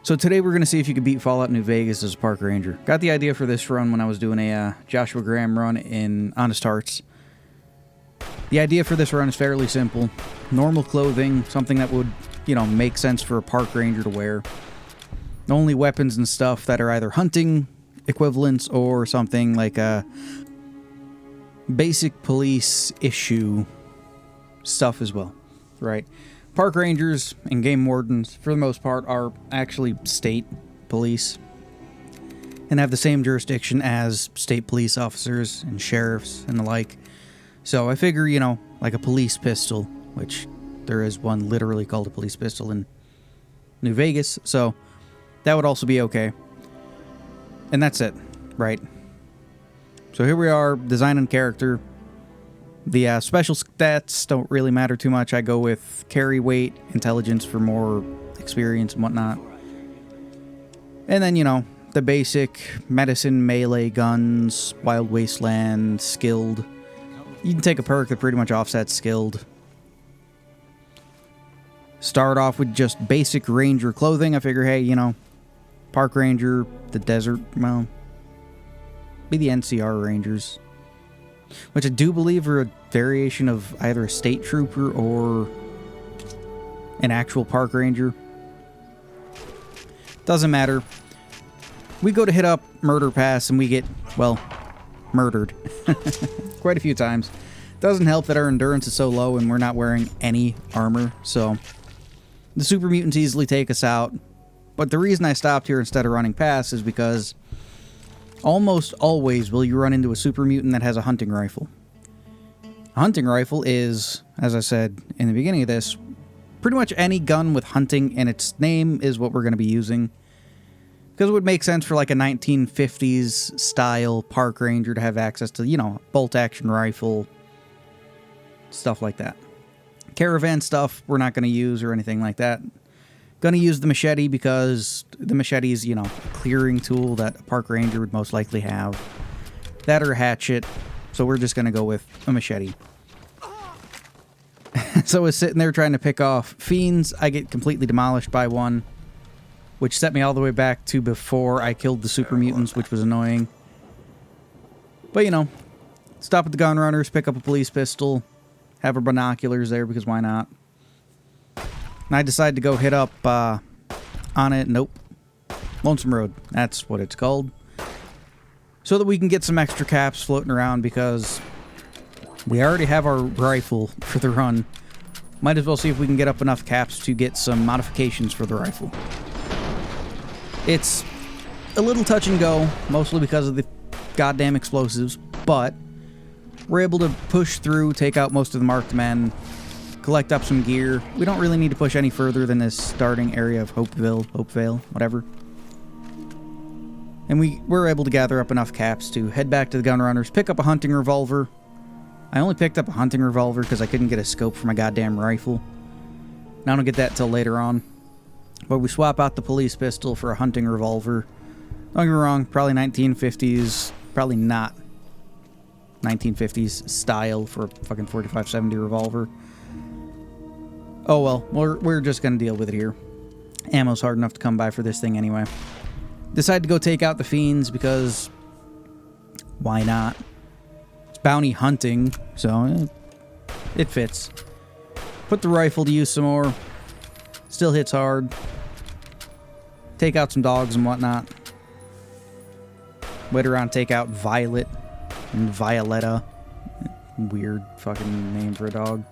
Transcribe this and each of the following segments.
So today we're going to see if you can beat Fallout New Vegas as a park ranger. Got the idea for this run when I was doing a Joshua Graham run in Honest Hearts. The idea for this run is fairly simple. Normal clothing, something that would, make sense for a park ranger to wear. Only weapons and stuff that are either hunting equivalents or something like a basic police issue stuff as well, right? Park rangers and game wardens, for the most part, are actually state police and have the same jurisdiction as state police officers and sheriffs and the like. So I figure, like a police pistol, which there is one literally called a police pistol in New Vegas, so that would also be okay. And that's it, right? So here we are, design and character. The special stats don't really matter too much. I go with carry weight, intelligence for more experience and whatnot. And then, the basic medicine, melee, guns, wild wasteland, skilled. You can take a perk that pretty much offsets skilled. Start off with just basic ranger clothing. I figure, hey, park ranger, the desert, well, be the NCR rangers. Which I do believe are a variation of either a state trooper or an actual park ranger. Doesn't matter. We go to hit up Murder Pass and we get, well, murdered. Quite a few times. Doesn't help that our endurance is so low and we're not wearing any armor, so the super mutants easily take us out. But the reason I stopped here instead of running past is because almost always will you run into a super mutant that has a hunting rifle. A hunting rifle is, as I said in the beginning of this, pretty much any gun with hunting in its name is what we're going to be using. Because it would make sense for like a 1950s style park ranger to have access to, bolt action rifle, stuff like that. Caravan stuff we're not going to use or anything like that. Gonna use the machete because the machete is, a clearing tool that a park ranger would most likely have. That or a hatchet, so we're just gonna go with a machete. So I was sitting there trying to pick off fiends. I get completely demolished by one, which set me all the way back to before I killed the super mutants, which was annoying. But, stop at the gun runners, pick up a police pistol, have our binoculars there because why not? And I decided to go hit up on it. Nope. Lonesome Road. That's what it's called. So that we can get some extra caps floating around because we already have our rifle for the run. Might as well see if we can get up enough caps to get some modifications for the rifle. It's a little touch and go, mostly because of the goddamn explosives, but we're able to push through, take out most of the marked men, collect up some gear. We don't really need to push any further than this starting area of Hopevale, whatever. And we're able to gather up enough caps to head back to the gun runners, pick up a hunting revolver. I only picked up a hunting revolver because I couldn't get a scope for my goddamn rifle. And I don't get that till later on. But we swap out the police pistol for a hunting revolver. Don't get me wrong, probably 1950s, probably not 1950s style for a fucking 45-70 revolver. Oh well, we're just gonna deal with it here. Ammo's hard enough to come by for this thing anyway. Decided to go take out the fiends because why not? It's bounty hunting, so it fits. Put the rifle to use some more. Still hits hard. Take out some dogs and whatnot. Later on, take out Violet and Violetta. Weird fucking name for a dog.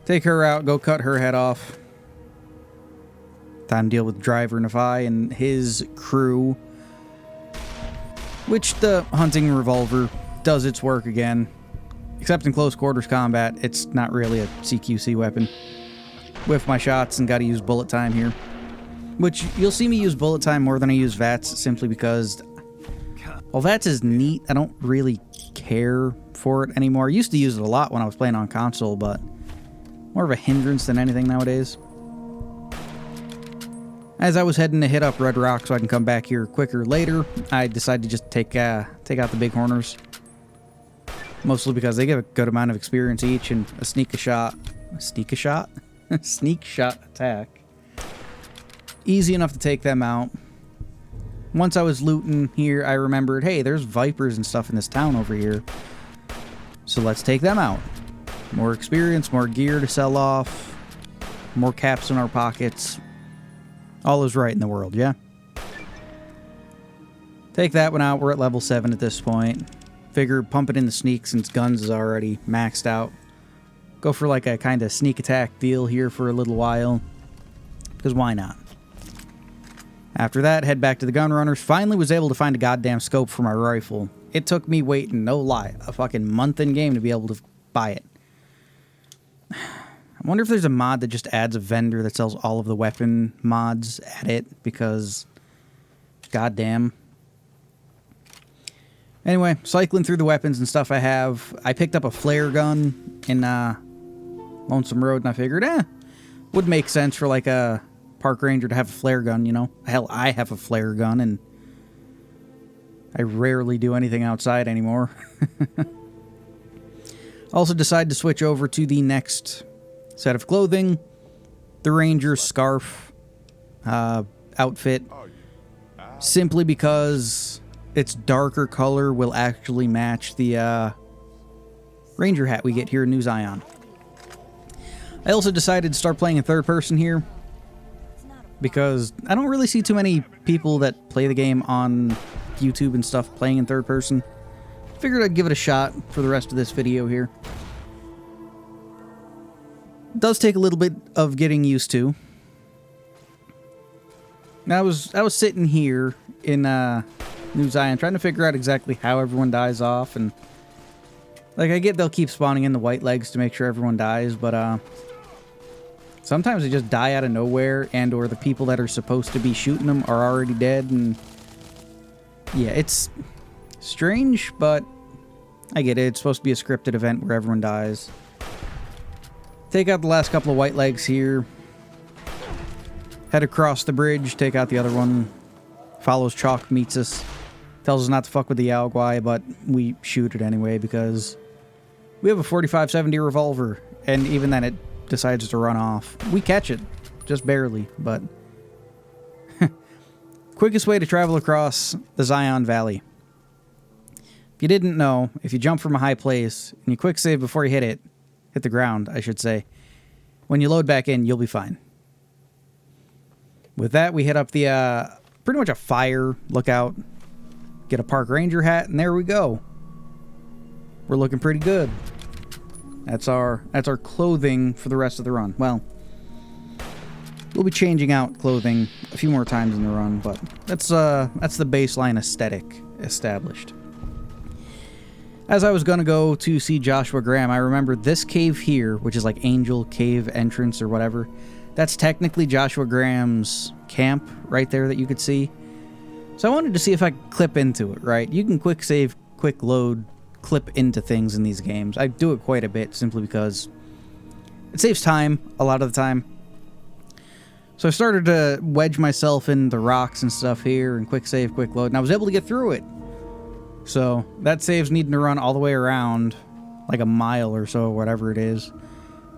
Take her out, go cut her head off. Time to deal with Driver Nafai and his crew. Which the hunting revolver does its work again. Except in close quarters combat, it's not really a CQC weapon. Whiff my shots and gotta use bullet time here. Which, you'll see me use bullet time more than I use VATS, simply because while VATS is neat, I don't really care for it anymore. I used to use it a lot when I was playing on console, but more of a hindrance than anything nowadays. As I was heading to hit up Red Rock so I can come back here quicker later, I decided to just take out the big horners. Mostly because they give a good amount of experience each, and a sneak shot attack Easy enough to take them out. Once I was looting here, I remembered, hey, there's vipers and stuff in this town over here. So let's take them out. More experience, more gear to sell off, more caps in our pockets. All is right in the world, yeah? Take that one out. We're at level 7 at this point. Figure pump it in the sneak since guns is already maxed out. Go for like a kind of sneak attack deal here for a little while. Because why not? After that, head back to the gun runners. Finally was able to find a goddamn scope for my rifle. It took me waiting, no lie, a fucking month in game to be able to buy it. I wonder if there's a mod that just adds a vendor that sells all of the weapon mods at it, because goddamn. Anyway, cycling through the weapons and stuff I have. I picked up a flare gun in Lonesome Road, and I figured, would make sense for like a park ranger to have a flare gun, you know? Hell, I have a flare gun, and I rarely do anything outside anymore. Also decided to switch over to the next set of clothing. The Ranger scarf outfit. Simply because its darker color will actually match the Ranger hat we get here in New Zion. I also decided to start playing in third person here, because I don't really see too many people that play the game on YouTube and stuff playing in third person. Figured I'd give it a shot for the rest of this video here. It does take a little bit of getting used to. Now, I was sitting here in New Zion trying to figure out exactly how everyone dies off, and like I get they'll keep spawning in the white legs to make sure everyone dies, but sometimes they just die out of nowhere, and or the people that are supposed to be shooting them are already dead, and yeah, it's strange, but I get it. It's supposed to be a scripted event where everyone dies. Take out the last couple of white legs here. Head across the bridge, take out the other one. Follows Chalk, meets us. Tells us not to fuck with the Yaogwai, but we shoot it anyway because we have a 45-70 revolver, and even then it decides to run off. We catch it, just barely, but quickest way to travel across the Zion Valley. If you didn't know, if you jump from a high place and you quick save before you hit the ground, I should say, when you load back in, you'll be fine. With that, we hit up the, pretty much a fire lookout, get a park ranger hat, and there we go. We're looking pretty good. That's our clothing for the rest of the run. Well, we'll be changing out clothing a few more times in the run, but that's the baseline aesthetic established. As I was going to go to see Joshua Graham, I remembered this cave here, which is like Angel Cave entrance or whatever. That's technically Joshua Graham's camp right there that you could see. So I wanted to see if I could clip into it, right? You can quick save, quick load, clip into things in these games. I do it quite a bit simply because it saves time a lot of the time. So I started to wedge myself in the rocks and stuff here and quick save, quick load, and I was able to get through it. So that saves needing to run all the way around like a mile or so, whatever it is,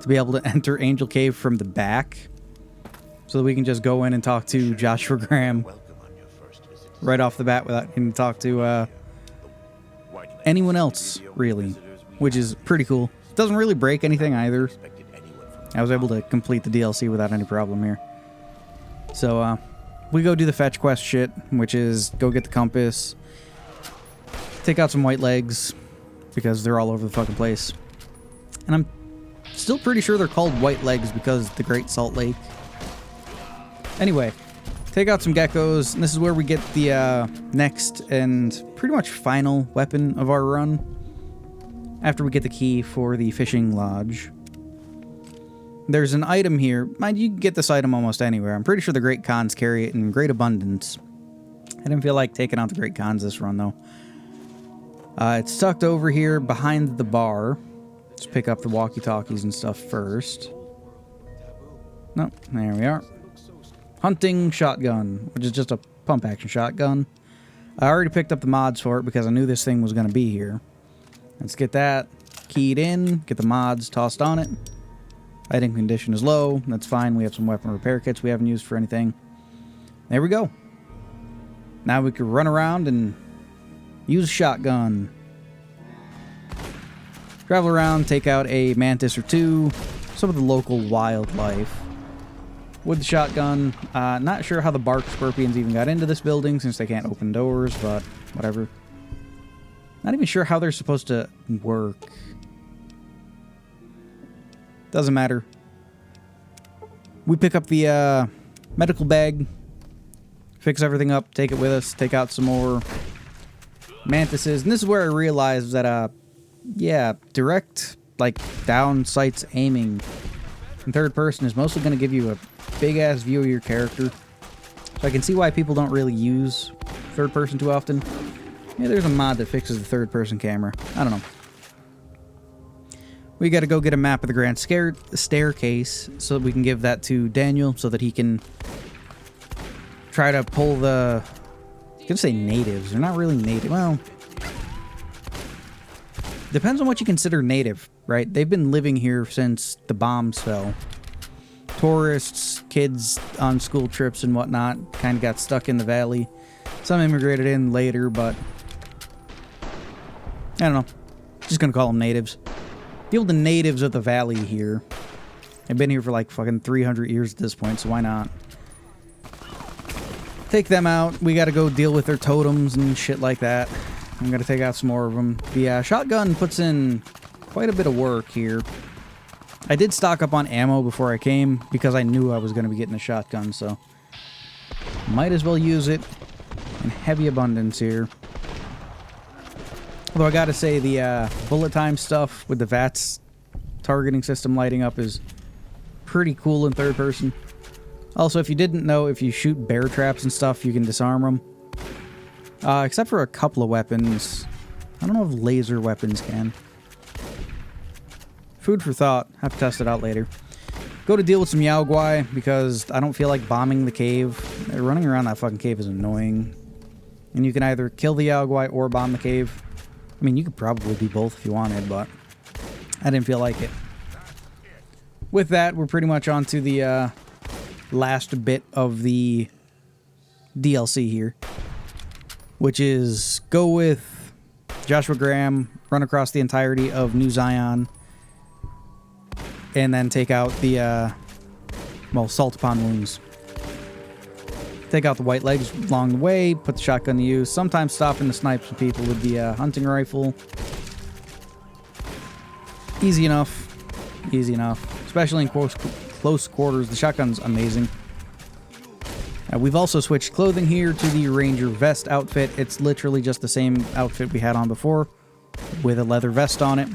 to be able to enter Angel Cave from the back so that we can just go in and talk to Joshua Graham right off the bat without having to talk to anyone else, really, which is pretty cool. Doesn't really break anything either. I was able to complete the DLC without any problem here. So we go do the fetch quest shit, which is go get the compass, take out some white legs, because they're all over the fucking place. And I'm still pretty sure they're called white legs because the Great Salt Lake. Anyway, take out some geckos, and this is where we get the next and pretty much final weapon of our run, after we get the key for the fishing lodge. There's an item here. Mind you, can get this item almost anywhere. I'm pretty sure the Great Khans carry it in great abundance. I didn't feel like taking out the Great Khans this run, though. It's tucked over here behind the bar. Let's pick up the walkie-talkies and stuff first. Nope, there we are. Hunting shotgun, which is just a pump-action shotgun. I already picked up the mods for it because I knew this thing was going to be here. Let's get that keyed in, get the mods tossed on it. Item condition is low. That's fine. We have some weapon repair kits we haven't used for anything. There we go. Now we can run around and use a shotgun. Travel around, take out a mantis or two, some of the local wildlife. With the shotgun, not sure how the bark scorpions even got into this building since they can't open doors, but whatever. Not even sure how they're supposed to work. Doesn't matter. We pick up the medical bag, fix everything up, take it with us, take out some more mantises. And this is where I realized that, yeah, direct, like, down sights aiming in third person is mostly going to give you a big-ass view of your character. So I can see why people don't really use third person too often. Yeah, there's a mod that fixes the third person camera. I don't know. We got to go get a map of the Grand Staircase so that we can give that to Daniel so that he can try to pull the... I was going to say natives. They're not really native. Well, depends on what you consider native, right? They've been living here since the bombs fell. Tourists, kids on school trips and whatnot kind of got stuck in the valley. Some immigrated in later, but I don't know. Just gonna call them natives. Feel the natives of the valley here. They've been here for like fucking 300 years at this point, so why not? Take them out. We gotta go deal with their totems and shit like that. I'm gonna take out some more of them. The shotgun puts in quite a bit of work here. I did stock up on ammo before I came because I knew I was going to be getting a shotgun, so might as well use it in heavy abundance here. Although I gotta say the bullet time stuff with the VATS targeting system lighting up is pretty cool in third person. Also, if you didn't know, if you shoot bear traps and stuff, you can disarm them. Except for a couple of weapons. I don't know if laser weapons can. Food for thought. Have to test it out later. Go to deal with some Yao Guai because I don't feel like bombing the cave. Running around that fucking cave is annoying. And you can either kill the Yao Guai or bomb the cave. I mean, you could probably do both if you wanted, but I didn't feel like it. With that, we're pretty much on to the last bit of the DLC here, which is go with Joshua Graham, run across the entirety of New Zion, and then take out the, well, salt upon wounds. Take out the white legs along the way, put the shotgun to use, sometimes stopping to snipe some people with the hunting rifle. Easy enough. Easy enough. Especially in close quarters, the shotgun's amazing. We've also switched clothing here to the Ranger vest outfit. It's literally just the same outfit we had on before, with a leather vest on it,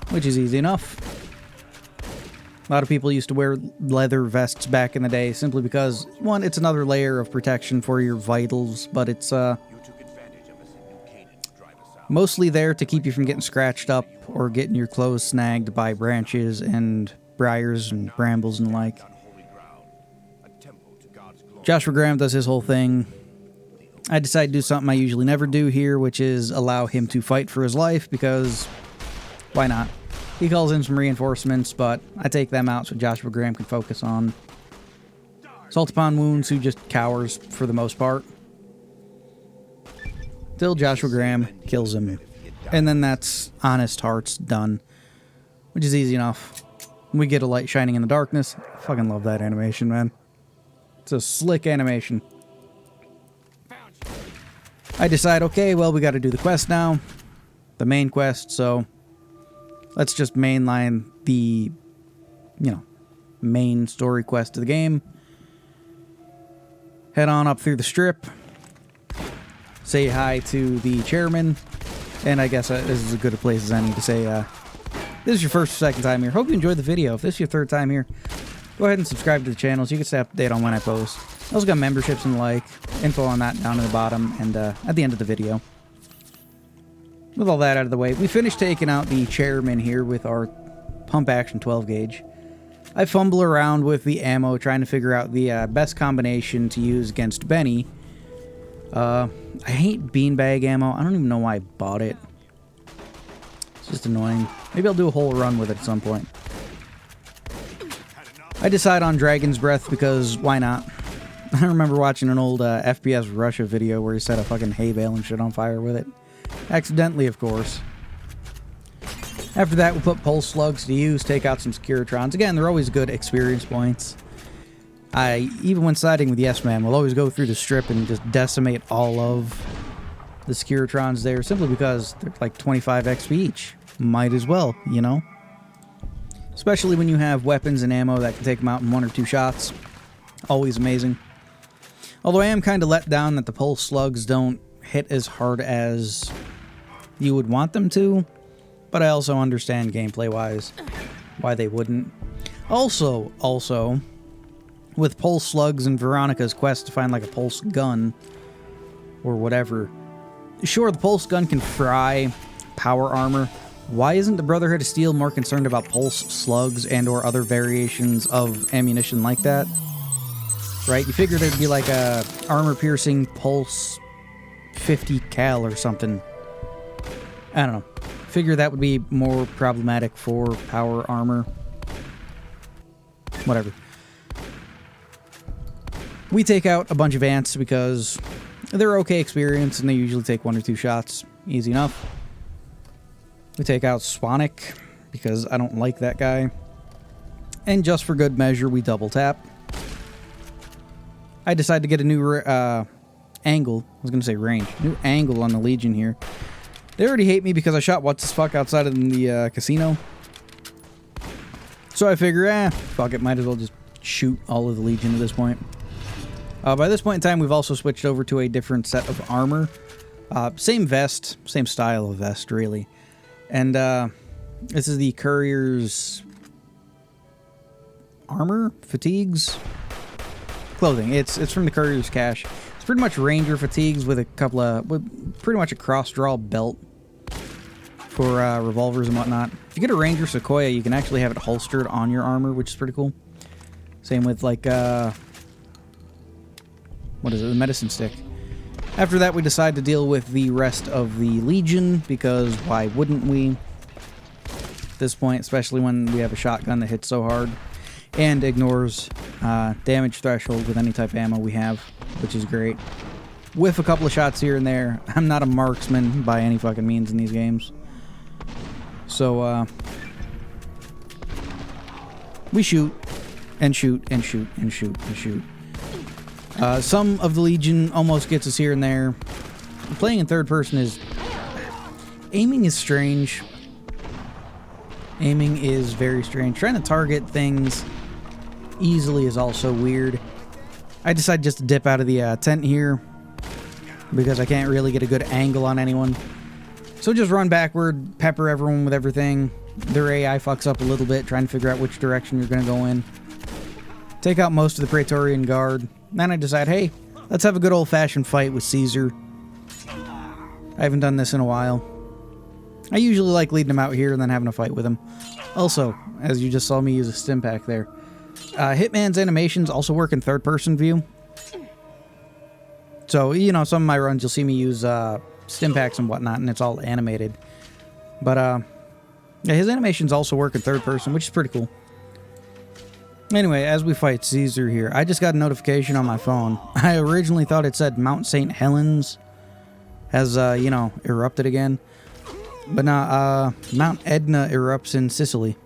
which is easy enough. A lot of people used to wear leather vests back in the day simply because, one, it's another layer of protection for your vitals, but it's mostly there to keep you from getting scratched up or getting your clothes snagged by branches and briars and brambles and like. Joshua Graham does his whole thing. I decided to do something I usually never do here, which is allow him to fight for his life because why not? He calls in some reinforcements, but I take them out so Joshua Graham can focus on Salt Upon Wounds, who just cowers for the most part. Till Joshua Graham kills him. And then that's Honest Hearts done, which is easy enough. We get a light shining in the darkness. I fucking love that animation, man. It's a slick animation. I decide, okay, well, we got to do the quest now. The main quest, so let's just mainline the, you know, main story quest of the game. Head on up through the strip. Say hi to the chairman. And I guess this is as good a place as any to say, this is your first or second time here. Hope you enjoyed the video. If this is your third time here, go ahead and subscribe to the channel so you can stay updated on when I post. I also got memberships and the like. Info on that down in the bottom and at the end of the video. With all that out of the way, we finished taking out the chairman here with our pump action 12 gauge. I fumble around with the ammo trying to figure out the best combination to use against Benny. I hate beanbag ammo. I don't even know why I bought it. It's just annoying. Maybe I'll do a whole run with it at some point. I decide on Dragon's Breath because why not? I remember watching an old FPS Russia video where he set a fucking hay bale and shit on fire with it. Accidentally, of course. After that, we'll put pulse slugs to use, take out some Securitrons. Again, they're always good experience points. Even when siding with Yes Man, we'll always go through the strip and just decimate all of the Securitrons there, simply because they're like 25 XP each. Might as well, you know? Especially when you have weapons and ammo that can take them out in 1 or 2 shots. Always amazing. Although I am kind of let down that the pulse slugs don't hit as hard as you would want them to. But I also understand gameplay-wise why they wouldn't. Also, with pulse slugs and Veronica's quest to find like a pulse gun or whatever. Sure, the pulse gun can fry power armor. Why isn't the Brotherhood of Steel more concerned about pulse slugs and or other variations of ammunition like that? Right? You figured there'd be like a armor-piercing pulse 50 cal or something. I don't know. Figure that would be more problematic for power armor. Whatever. We take out a bunch of ants because they're okay experience and they usually take 1 or 2 shots. Easy enough. We take out Swanic because I don't like that guy. And just for good measure, we double tap. I decided to get a new angle. I was going to say range. New angle on the Legion here. They already hate me because I shot what's-his-fuck outside of the casino. So I figure, fuck it, might as well just shoot all of the Legion at this point. By this point in time, we've also switched over to a different set of armor. Same vest, same style of vest, really. And this is the Courier's armor? Fatigues? Clothing. It's from the Courier's cache. It's pretty much Ranger fatigues with a couple of... with pretty much a cross-draw belt for revolvers and whatnot. If you get a Ranger Sequoia, you can actually have it holstered on your armor, which is pretty cool. Same with, like, what is it? The medicine stick. After that, we decide to deal with the rest of the Legion, because why wouldn't we? At this point, especially when we have a shotgun that hits so hard and ignores damage threshold with any type of ammo we have, which is great. Whiff a couple of shots here and there. I'm not a marksman by any fucking means in these games. So, we shoot, and shoot, and shoot, and shoot, and shoot. Some of the Legion almost gets us here and there. Playing in third person is... aiming is strange. Aiming is very strange. Trying to target things easily is also weird. I decided just to dip out of the tent here because I can't really get a good angle on anyone. So just run backward, pepper everyone with everything. Their AI fucks up a little bit, trying to figure out which direction you're going to go in. Take out most of the Praetorian Guard. Then I decide, hey, let's have a good old-fashioned fight with Caesar. I haven't done this in a while. I usually like leading him out here and then having a fight with him. Also, as you just saw me use a stim pack there, Hitman's animations also work in third-person view. So, you know, some of my runs you'll see me use stim packs and whatnot, and it's all animated. But, yeah, his animations also work in third-person, which is pretty cool. Anyway, as we fight Caesar here, I just got a notification on my phone. I originally thought it said Mount St. Helens has, you know, erupted again. But now, Mount Etna erupts in Sicily.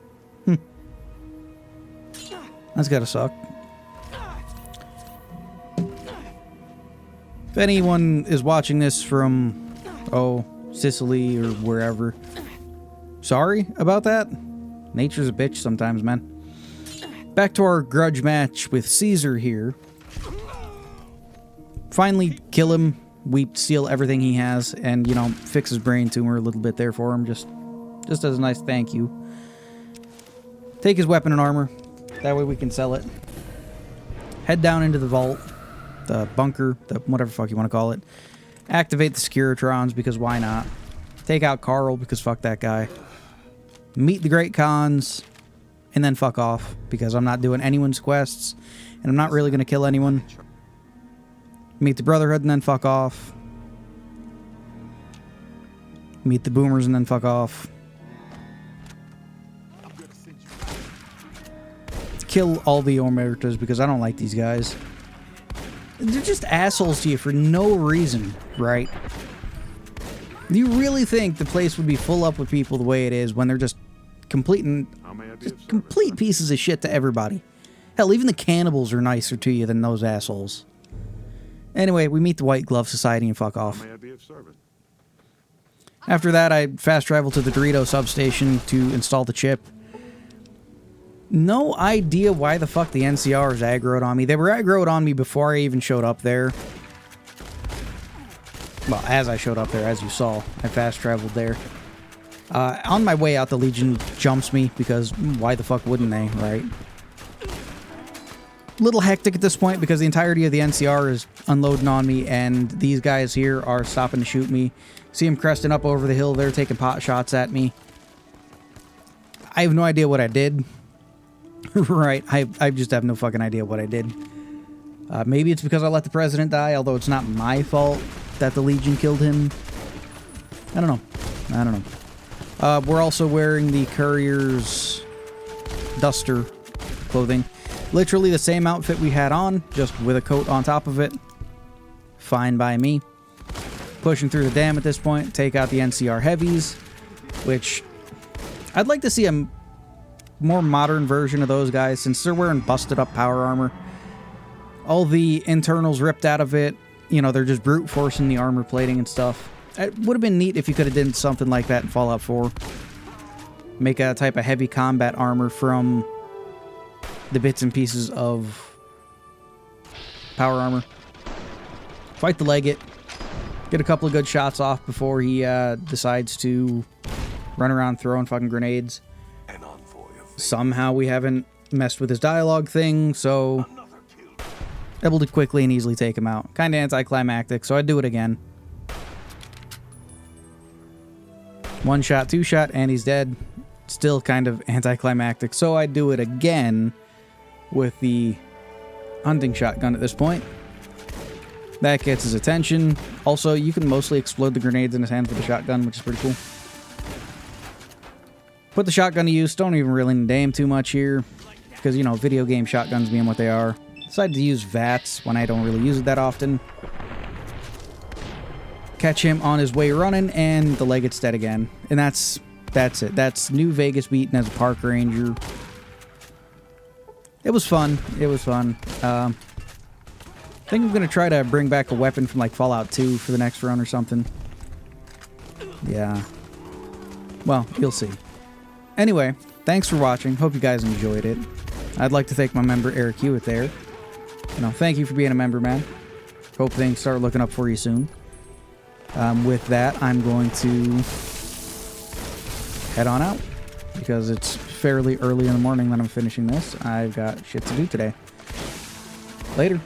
That's gotta suck. If anyone is watching this from, Sicily or wherever, sorry about that. Nature's a bitch sometimes, man. Back to our grudge match with Caesar here. Finally kill him. We steal everything he has and, you know, fix his brain tumor a little bit there for him. Just as a nice thank you. Take his weapon and armor. That way we can sell it. Head down into the vault. The bunker. The whatever fuck you want to call it. Activate the Securitrons because why not? Take out Carl because fuck that guy. Meet the Great Khans. And then fuck off, because I'm not doing anyone's quests, and I'm not really going to kill anyone. Meet the Brotherhood and then fuck off. Meet the Boomers and then fuck off. Kill all the Omertas, because I don't like these guys. They're just assholes to you for no reason, right? Do you really think the place would be full up with people the way it is when they're just complete pieces of shit to everybody? Hell, even the cannibals are nicer to you than those assholes. Anyway, we meet the White Glove Society and fuck off. After that, I fast travel to the Dorito substation to install the chip. No idea why the fuck the NCR is aggroed on me. They were aggroed on me before I even showed up there. Well, as I showed up there, as you saw, I fast traveled there. On my way out, the Legion jumps me because why the fuck wouldn't they, right? Little hectic at this point because the entirety of the NCR is unloading on me and these guys here are stopping to shoot me. See them cresting up over the hill there, taking pot shots at me. I have no idea what I did. Right, I just have no fucking idea what I did. Maybe it's because I let the president die, although it's not my fault that the Legion killed him. I don't know. We're also wearing the Courier's Duster clothing. Literally the same outfit we had on, just with a coat on top of it. Fine by me. Pushing through the dam at this point, take out the NCR heavies, which I'd like to see a more modern version of those guys since they're wearing busted up power armor. All the internals ripped out of it. You know, they're just brute forcing the armor plating and stuff. It would have been neat if you could have done something like that in Fallout 4. Make a type of heavy combat armor from the bits and pieces of power armor. Fight the Legate. Get a couple of good shots off before he decides to run around throwing fucking grenades. Somehow we haven't messed with his dialogue thing, so able to quickly and easily take him out. Kind of anticlimactic, so I'd do it again. One shot, two shot, and he's dead. Still kind of anticlimactic, so I'd do it again with the hunting shotgun at this point. That gets his attention. Also, you can mostly explode the grenades in his hands with the shotgun, which is pretty cool. Put the shotgun to use. Don't even really need to aim too much here. Because, you know, video game shotguns being what they are. Decided to use VATS when I don't really use it that often. Catch him on his way running, and the Legate's dead again. And that's it. That's New Vegas beaten as a park ranger. It was fun. It was fun. I think I'm going to try to bring back a weapon from, like, Fallout 2 for the next run or something. Yeah. Well, you'll see. Anyway, thanks for watching. Hope you guys enjoyed it. I'd like to thank my member, Eric Hewitt, there. You know, thank you for being a member, man. Hope things start looking up for you soon. With that, I'm going to head on out. Because it's fairly early in the morning when I'm finishing this. I've got shit to do today. Later.